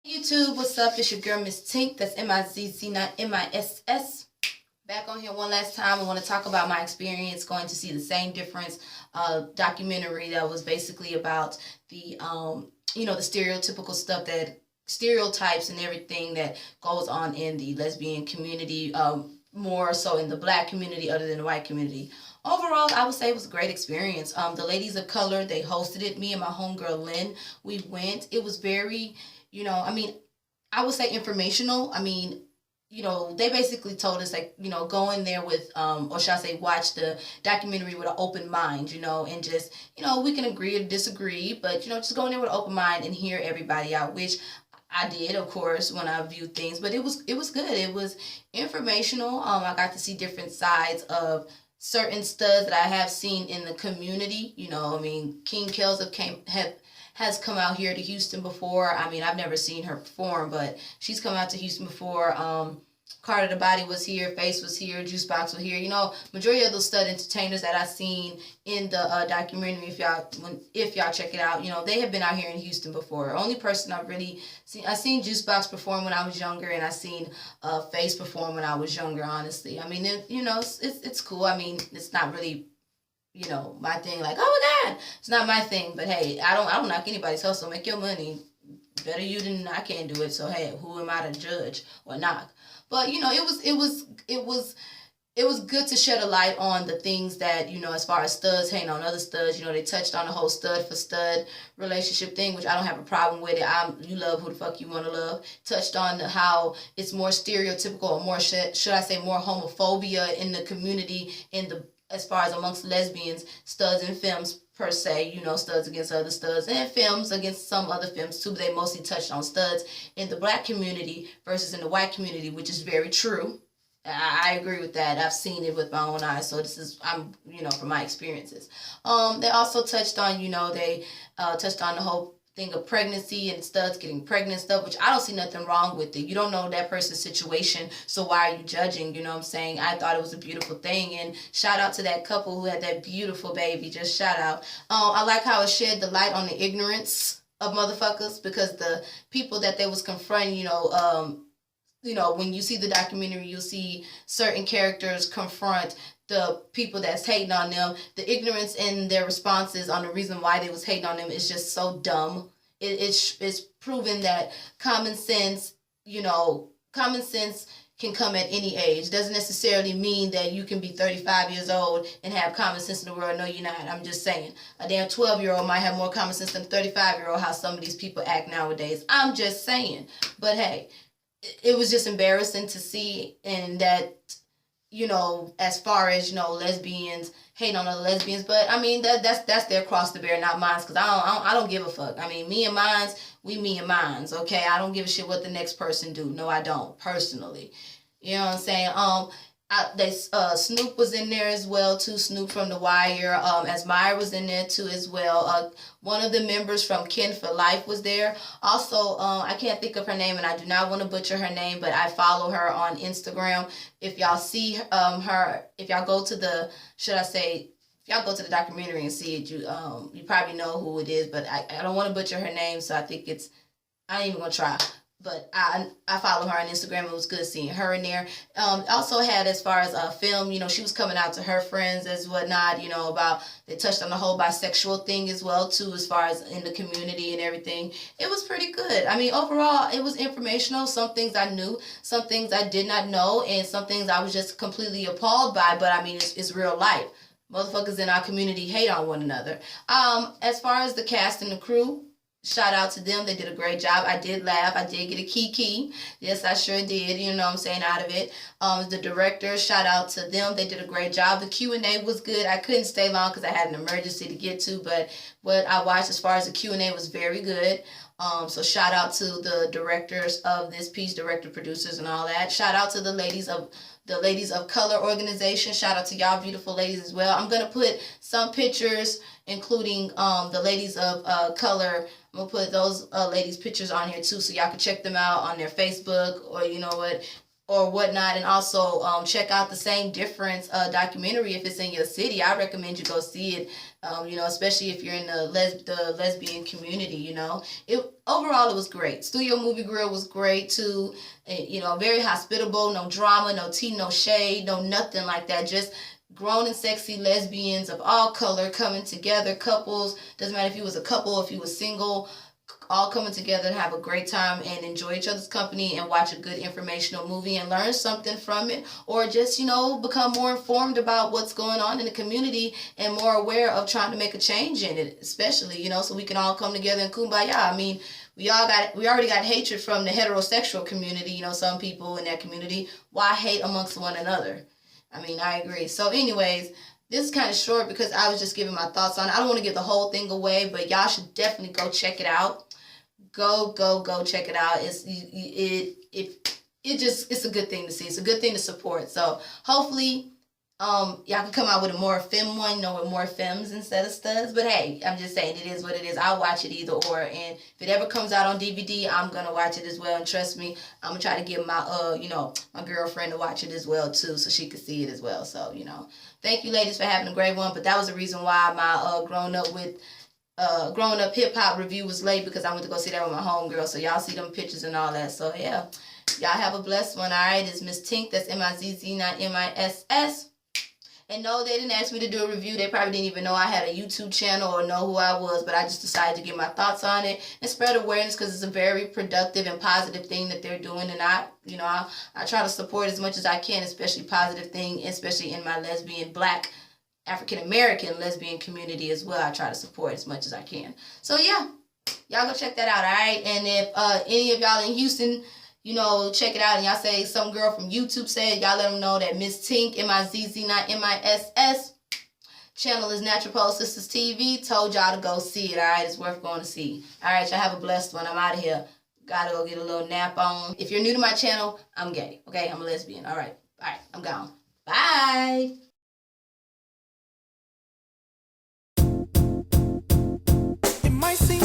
YouTube, what's up? It's your girl Miss Tink. That's Mizz, not Miss. Back on here one last time. I want to talk about my experience going to see The Same Difference documentary that was basically about the the stereotypical stuff, that stereotypes and everything that goes on in the lesbian community, more so in the black community other than the white community. Overall, I would say it was a great experience. The ladies of color, they hosted it. Me and my homegirl Lynn, we went. It was very, I would say informational. They basically told us, like, go in there with, or should I say, watch the documentary with an open mind, and just, we can agree or disagree, but, just go in there with an open mind and hear everybody out, which I did, of course, when I viewed things, but it was good. It was informational. I got to see different sides of certain studs that I have seen in the community. King Kells has come out here to Houston before. I've never seen her perform, but she's come out to Houston before. Carter the Body was here, Face was here, Juicebox was here. Majority of those stud entertainers that I've seen in the documentary, if y'all check it out, they have been out here in Houston before. Only person I've really seen, I seen Juicebox perform when I was younger, and I seen Face perform when I was younger. Honestly, it's cool. It's not really, my thing. Like, oh my God, it's not my thing. But hey, I don't knock anybody's hustle. Make your money. Better you than I can't do it. So hey, who am I to judge or knock? But it was good to shed a light on the things that, as far as studs hating on other studs. They touched on the whole stud for stud relationship thing, which I don't have a problem with it. You love who the fuck you want to love. Touched on how it's more stereotypical, or more, should I say, more homophobia in the community, as far as amongst lesbians, studs and femmes per se, studs against other studs, and femmes against some other femmes too. But they mostly touched on studs in the black community versus in the white community, which is very true. I agree with that. I've seen it with my own eyes, so this is, from my experiences. They also touched on, they touched on the whole thing of pregnancy and studs getting pregnant and stuff, which I don't see nothing wrong with it. You don't know that person's situation, so why are you judging? You know what I'm saying? I thought it was a beautiful thing, and shout out to that couple who had that beautiful baby. Just shout out. I like how it shed the light on the ignorance of motherfuckers, because the people that they was confronting, when you see the documentary, you'll see certain characters confront the people that's hating on them. The ignorance in their responses on the reason why they was hating on them is just so dumb. It's proven that common sense can come at any age. Doesn't necessarily mean that you can be 35 years old and have common sense in the world. No, you're not. I'm just saying. A damn 12-year-old might have more common sense than a 35-year-old, how some of these people act nowadays. I'm just saying. But hey, it was just embarrassing to see, and that, as far as, lesbians hate on other lesbians. But that's their cross to bear, not mine, because I don't give a fuck. Me and mines, okay? I don't give a shit what the next person do. No, I don't, personally. You know what I'm saying? Snoop was in there as well too. Snoop from The Wire. Asmire was in there too as well. One of the members from Kin for Life was there. Also, I can't think of her name, and I do not want to butcher her name, but I follow her on Instagram. If y'all see her, if y'all go to the, if y'all go to the documentary and see it, you probably know who it is, but I don't want to butcher her name, so I think I ain't even gonna try. But I follow her on Instagram. It was good seeing her in there. Also had, as far as film, she was coming out to her friends as whatnot, they touched on the whole bisexual thing as well too, as far as in the community and everything. It was pretty good. Overall, it was informational. Some things I knew, some things I did not know, and some things I was just completely appalled by, but it's real life. Motherfuckers in our community hate on one another. As far as the cast and the crew, shout out to them. They did a great job. I did laugh. I did get a kiki. Yes, I sure did. Out of it. The directors, shout out to them. They did a great job. The Q&A was good. I couldn't stay long because I had an emergency to get to, but what I watched as far as the Q&A was very good. So shout out to the directors of this piece, director, producers, and all that. Shout out to the Ladies of Color organization. Shout out to y'all beautiful ladies as well. I'm going to put some pictures, including the Ladies of Color. I'm going to put those ladies' pictures on here too, so y'all can check them out on their Facebook, or or whatnot, and also check out the Same Difference documentary if it's in your city. I recommend you go see it. You know, especially if you're in the lesbian community. You know, overall it was great. Studio Movie Grill was great too. You know, very hospitable. No drama, no tea, no shade, no nothing like that. Just grown and sexy lesbians of all color coming together. Couples, doesn't matter if you was a couple, if you was single, all coming together to have a great time and enjoy each other's company and watch a good informational movie and learn something from it, or just, you know, become more informed about what's going on in the community and more aware of trying to make a change in it, especially, you know, so we can all come together and kumbaya. I mean, we already got hatred from the heterosexual community, you know, some people in that community. Why hate amongst one another? I mean, I agree. So anyways, this is kind of short because I was just giving my thoughts on it. I don't want to give the whole thing away, but y'all should definitely go check it out. Go check it out. It's a good thing to see. It's a good thing to support. So hopefully y'all can come out with a more femme one, you know, with more femmes instead of studs. But hey, I'm just saying, it is what it is. I'll watch it either or, and if it ever comes out on DVD, I'm gonna watch it as well. And trust me, I'm gonna try to get my you know, my girlfriend to watch it as well too, so she could see it as well. So, you know, thank you ladies for having a great one. But that was the reason why my growing up hip-hop review was late, because I went to go see that with my homegirl. So y'all see them pictures and all that. So yeah, y'all have a blessed one. All right, it's Miss Tink. That's Mizz, not Miss. And no, they didn't ask me to do a review. They probably didn't even know I had a YouTube channel or know who I was, but I just decided to give my thoughts on it and spread awareness, because it's a very productive and positive thing that they're doing. And I try to support as much as I can, especially positive thing, especially in my lesbian, black, African-American lesbian community as well. I try to support as much as I can. So yeah, y'all go check that out, all right? And if any of y'all in Houston, you know, check it out, and y'all say some girl from YouTube said, y'all let them know that Miss Tink, Mizz, not Miss, channel is Natural Pole Sisters TV, told y'all to go see it, all right? It's worth going to see. All right, y'all have a blessed one. I'm out of here. Gotta go get a little nap on. If you're new to my channel, I'm gay, okay? I'm a lesbian, all right? All right, I'm gone. Bye. It might seem